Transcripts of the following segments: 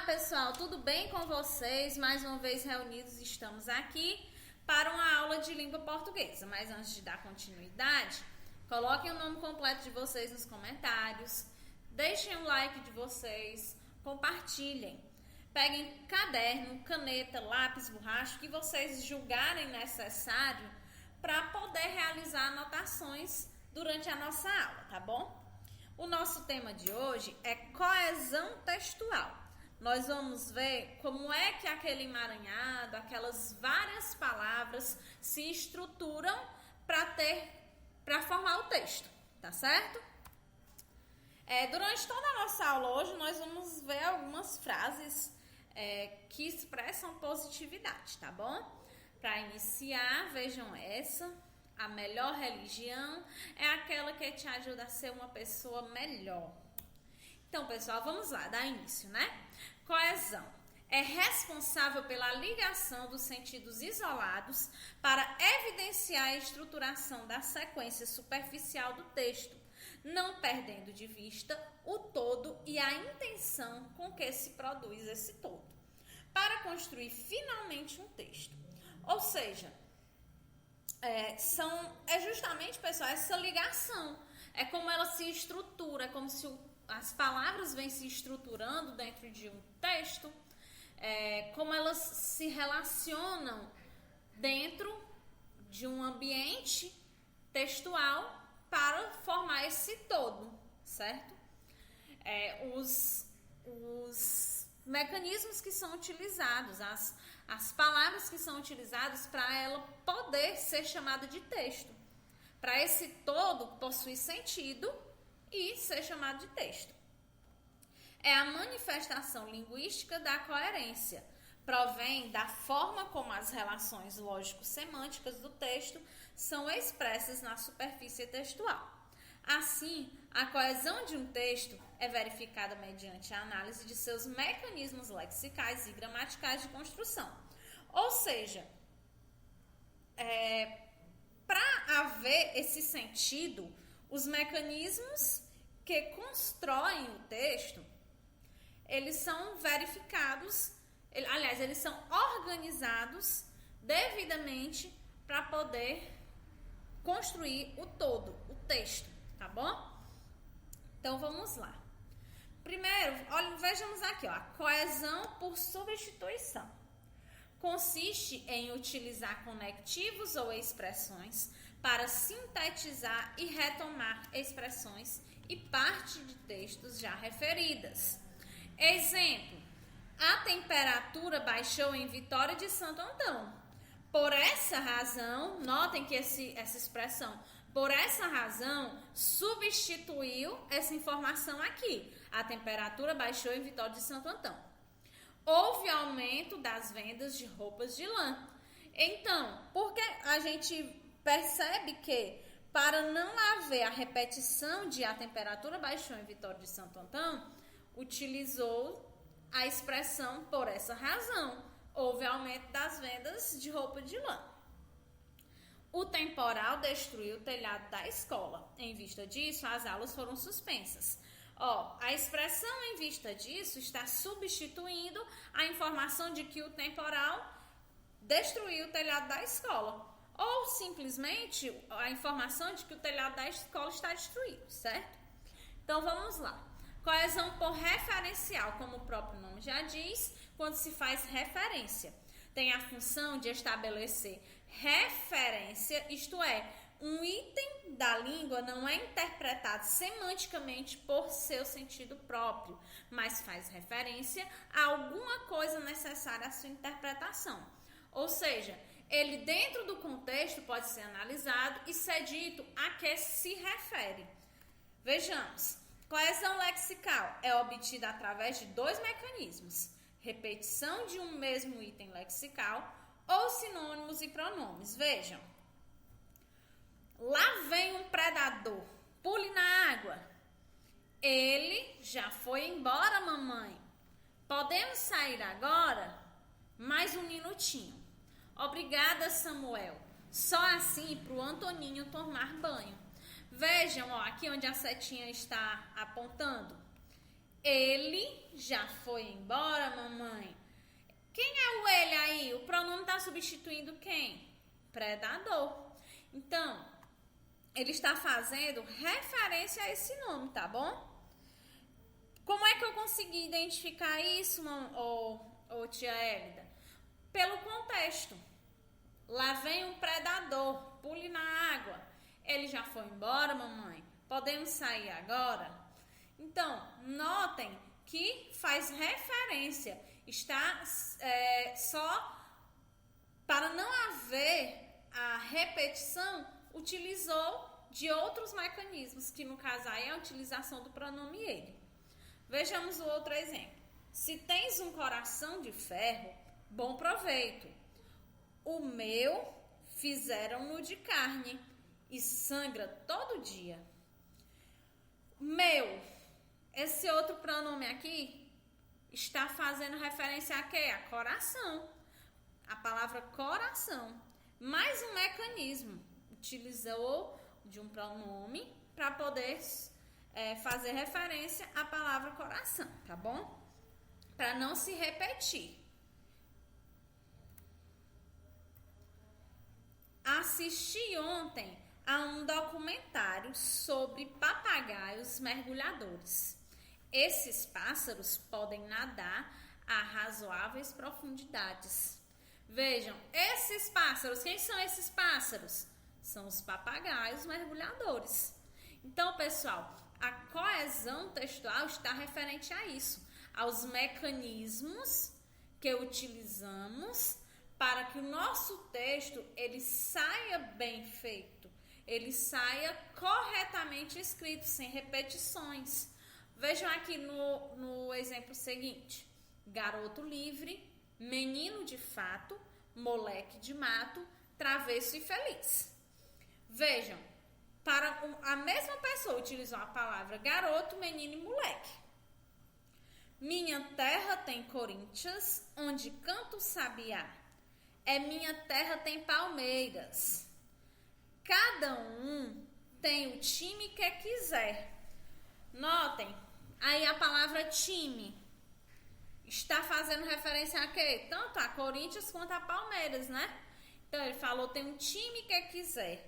pessoal, tudo bem com vocês? Mais uma vez reunidos estamos aqui para uma aula de língua portuguesa. Mas antes de dar continuidade, coloquem o nome completo de vocês nos comentários, deixem o like de vocês, compartilhem. Peguem caderno, caneta, lápis, borracha, o que vocês julgarem necessário para poder realizar anotações durante a nossa aula, tá bom? O nosso tema de hoje é coesão textual. Nós vamos ver como é que aquele emaranhado, aquelas várias palavras se estruturam para formar o texto, tá certo? Durante toda a nossa aula hoje, nós vamos ver algumas frases que expressam positividade, tá bom? Para iniciar, vejam essa. A melhor religião é aquela que te ajuda a ser uma pessoa melhor. Então, pessoal, vamos lá, dar início, né? Coesão é responsável pela ligação dos sentidos isolados para evidenciar a estruturação da sequência superficial do texto, não perdendo de vista o todo e a intenção com que se produz esse todo, para construir finalmente um texto. Ou seja, é justamente, pessoal, essa ligação. É como ela se estrutura, é como se as palavras vêm se estruturando dentro de um texto, como elas se relacionam dentro de um ambiente textual para formar esse todo, certo? Os mecanismos que são utilizados, as palavras que são utilizadas para ela poder ser chamada de texto, para esse todo possuir sentido e ser chamado de texto. É a manifestação linguística da coerência, provém da forma como as relações lógico-semânticas do texto são expressas na superfície textual. Assim, a coesão de um texto é verificada mediante a análise de seus mecanismos lexicais e gramaticais de construção. Ou seja, para haver esse sentido, os mecanismos que constroem o texto, eles são verificados, eles são organizados devidamente para poder construir o todo, o texto. Tá bom? Então, vamos lá. Primeiro, vejamos aqui, a coesão por substituição. Consiste em utilizar conectivos ou expressões para sintetizar e retomar expressões e parte de textos já referidas. Exemplo, a temperatura baixou em Vitória de Santo Antão. Por essa razão, notem que essa expressão, por essa razão, substituiu essa informação aqui. A temperatura baixou em Vitória de Santo Antão. Houve aumento das vendas de roupas de lã. Então, porque a gente percebe que para não haver a repetição de a temperatura baixou em Vitória de Santo Antão, utilizou a expressão por essa razão. Houve aumento das vendas de roupa de lã. O temporal destruiu o telhado da escola. Em vista disso, as aulas foram suspensas. A expressão em vista disso está substituindo a informação de que o temporal destruiu o telhado da escola. Ou simplesmente a informação de que o telhado da escola está destruído, certo? Então vamos lá. Coesão por referencial, como o próprio nome já diz, quando se faz referência. Tem a função de estabelecer referência, isto é, um item da língua não é interpretado semanticamente por seu sentido próprio, mas faz referência a alguma coisa necessária à sua interpretação. Ou seja, ele dentro do contexto pode ser analisado e ser dito a que se refere. Vejamos, coesão lexical é obtida através de dois mecanismos: repetição de um mesmo item lexical ou sinônimos e pronomes. Vejam. Lá vem um predador. Pule na água. Ele já foi embora, mamãe. Podemos sair agora? Mais um minutinho. Obrigada, Samuel. Só assim para o Antoninho tomar banho. Vejam, aqui onde a setinha está apontando. Ele já foi embora, mamãe. Quem é o ele aí? O pronome está substituindo quem? Predador. Então, ele está fazendo referência a esse nome, tá bom? Como é que eu consegui identificar isso, tia Hélida? Pelo contexto. Lá vem um predador, pule na água. Ele já foi embora, mamãe? Podemos sair agora? Então, notem que faz referência. Está só para não haver a repetição, utilizou de outros mecanismos, que no caso aí é a utilização do pronome ele. Vejamos o outro exemplo. Se tens um coração de ferro, bom proveito. O meu fizeram-no de carne e sangra todo dia. Meu, esse outro pronome aqui está fazendo referência a quê? A coração. A palavra coração. Mais um mecanismo. Utilizou de um pronome para poder fazer referência à palavra coração, tá bom? Para não se repetir. Assisti ontem a um documentário sobre papagaios mergulhadores. Esses pássaros podem nadar a razoáveis profundidades. Vejam, esses pássaros, quem são esses pássaros? São os papagaios mergulhadores. Então, pessoal, a coesão textual está referente a isso, aos mecanismos que utilizamos para que o nosso texto ele saia bem feito, ele saia corretamente escrito, sem repetições. Vejam aqui no exemplo seguinte: garoto livre, menino de fato, moleque de mato, travesso e feliz. Vejam, para a mesma pessoa utilizou a palavra garoto, menino e moleque. Minha terra tem Corinthians, onde canta o sabiá. Minha terra tem Palmeiras. Cada um tem o time que quiser. Notem, aí a palavra time está fazendo referência a quê? Tanto a Corinthians quanto a Palmeiras, né? Então, ele falou tem um time que quiser.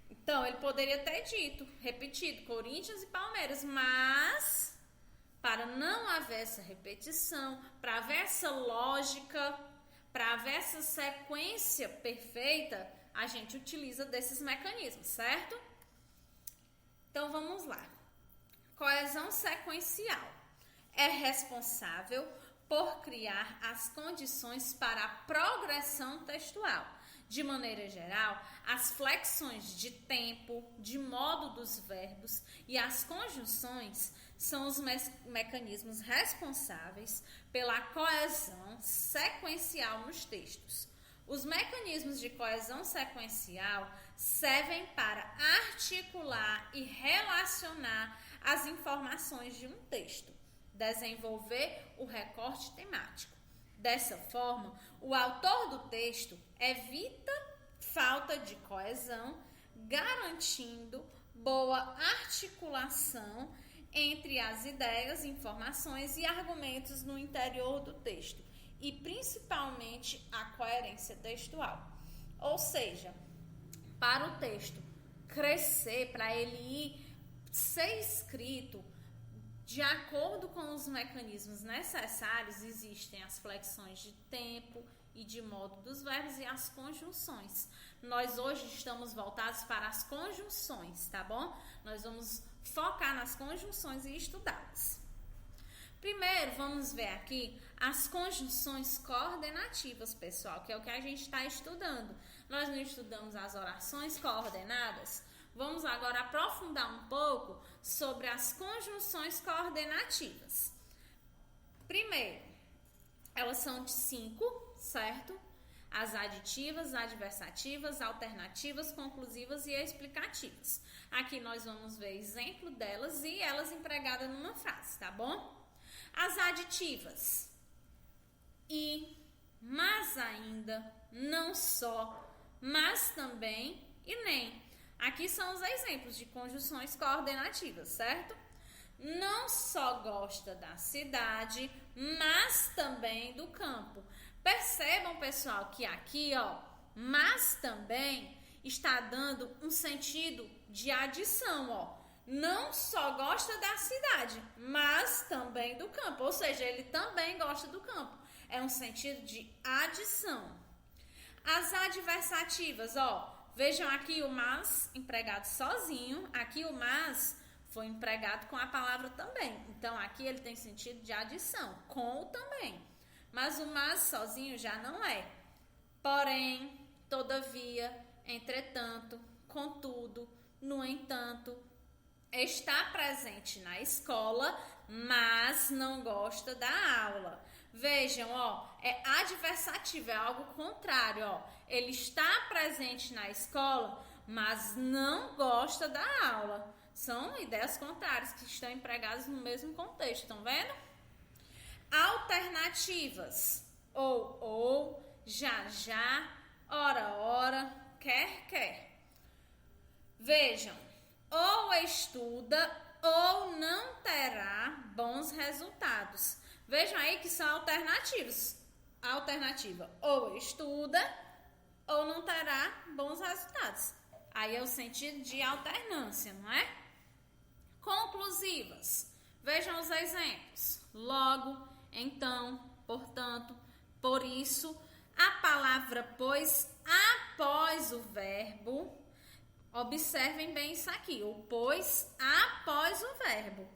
Então, ele poderia ter dito, repetido, Corinthians e Palmeiras, mas para não haver essa repetição, para haver essa lógica, para haver essa sequência perfeita, a gente utiliza desses mecanismos, certo? Então, vamos lá. Coesão sequencial é responsável por criar as condições para a progressão textual. De maneira geral, as flexões de tempo, de modo dos verbos e as conjunções são os mecanismos responsáveis pela coesão sequencial nos textos. Os mecanismos de coesão sequencial servem para articular e relacionar as informações de um texto, desenvolver o recorte temático. Dessa forma, o autor do texto evita falta de coesão, garantindo boa articulação entre as ideias, informações e argumentos no interior do texto e principalmente a coerência textual. Ou seja, para o texto crescer, para ele ser escrito de acordo com os mecanismos necessários, existem as flexões de tempo e de modo dos verbos e as conjunções. Nós hoje estamos voltados para as conjunções, tá bom? Nós vamos focar nas conjunções e estudá-las. Primeiro, vamos ver aqui as conjunções coordenativas, pessoal, que é o que a gente está estudando. Nós não estudamos as orações coordenadas. Vamos agora aprofundar um pouco sobre as conjunções coordenativas. Primeiro, elas são de 5, certo? As aditivas, adversativas, alternativas, conclusivas e explicativas. Aqui nós vamos ver exemplo delas e elas empregadas numa frase, tá bom? As aditivas: e, mas ainda, não só, mas também e nem. Aqui são os exemplos de conjunções coordenativas, certo? não só gosta da cidade, mas também do campo. Percebam, pessoal, que aqui, ó, mas também está dando um sentido de adição, ó. Não só gosta da cidade, mas também do campo. Ou seja, ele também gosta do campo. É um sentido de adição. As adversativas, ó. Vejam aqui o mas empregado sozinho. Aqui o mas foi empregado com a palavra também. Então, aqui ele tem sentido de adição. Com o também. Mas o mas sozinho já não é. Porém, todavia, entretanto, contudo, no entanto, está presente na escola, mas não gosta da aula. Vejam, ó, é adversativo, é algo contrário, ó. Ele está presente na escola, mas não gosta da aula. São ideias contrárias que estão empregadas no mesmo contexto, estão vendo? Alternativas, ou, já, ora, quer. Vejam, ou estuda ou não terá bons resultados. Vejam aí que são alternativas. Alternativa, ou estuda ou não terá bons resultados. Aí é o sentido de alternância, não é? Conclusivas. Vejam os exemplos. Logo, então, portanto, por isso, a palavra pois após o verbo. Observem bem isso aqui, o pois após o verbo.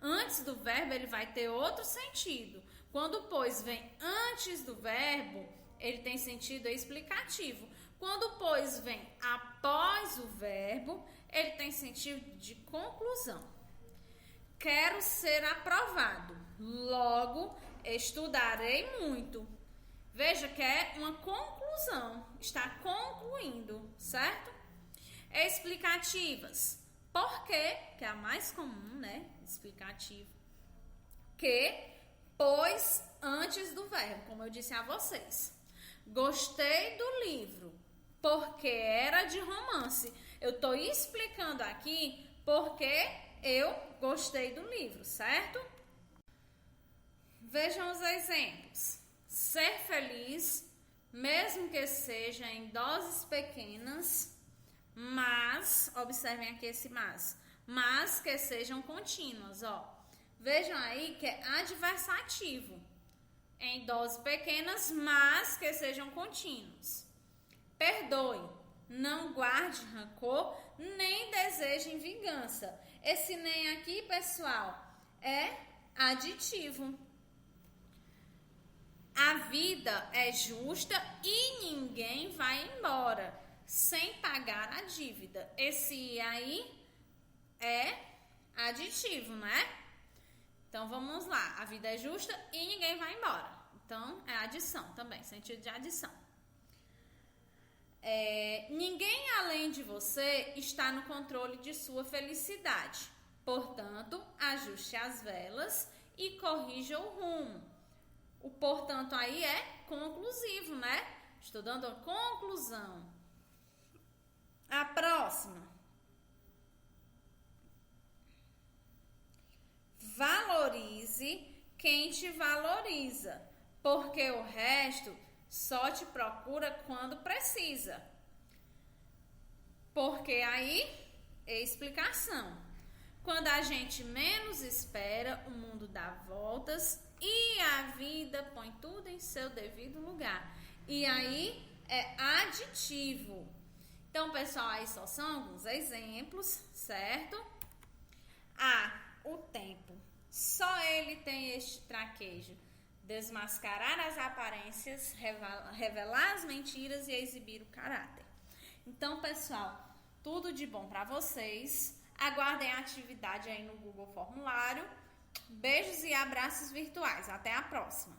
Antes do verbo, ele vai ter outro sentido. Quando o pois vem antes do verbo, ele tem sentido explicativo. Quando o pois vem após o verbo, ele tem sentido de conclusão. Quero ser aprovado, logo estudarei muito. Veja que é uma conclusão, está concluindo, certo? Explicativas. Por quê? Que é a mais comum, né? Explicativo. Que, pois, antes do verbo, como eu disse a vocês. Gostei do livro, porque era de romance. Eu estou explicando aqui porque eu gostei do livro, certo? Vejam os exemplos. Ser feliz, mesmo que seja em doses pequenas, mas, observem aqui esse mas que sejam contínuas, ó. Vejam aí que é adversativo. Em doses pequenas, mas que sejam contínuos. Perdoe, não guarde rancor, nem desejem vingança. Esse nem aqui, pessoal, é aditivo. A vida é justa e ninguém vai embora sem pagar a dívida. Esse aí é aditivo, né? Então, vamos lá. A vida é justa e ninguém vai embora. Então, é adição também, sentido de adição. Ninguém além de você está no controle de sua felicidade. Portanto, ajuste as velas e corrija o rumo. O portanto aí é conclusivo, né? Estou dando a conclusão. A próxima. Valorize quem te valoriza, porque o resto só te procura quando precisa. Porque aí é explicação. Quando a gente menos espera, o mundo dá voltas e a vida põe tudo em seu devido lugar. E aí é aditivo. Então, pessoal, aí só são alguns exemplos, certo? O tempo. Só ele tem este traquejo. Desmascarar as aparências, revelar as mentiras e exibir o caráter. Então, pessoal, tudo de bom para vocês. Aguardem a atividade aí no Google Formulário. Beijos e abraços virtuais. Até a próxima.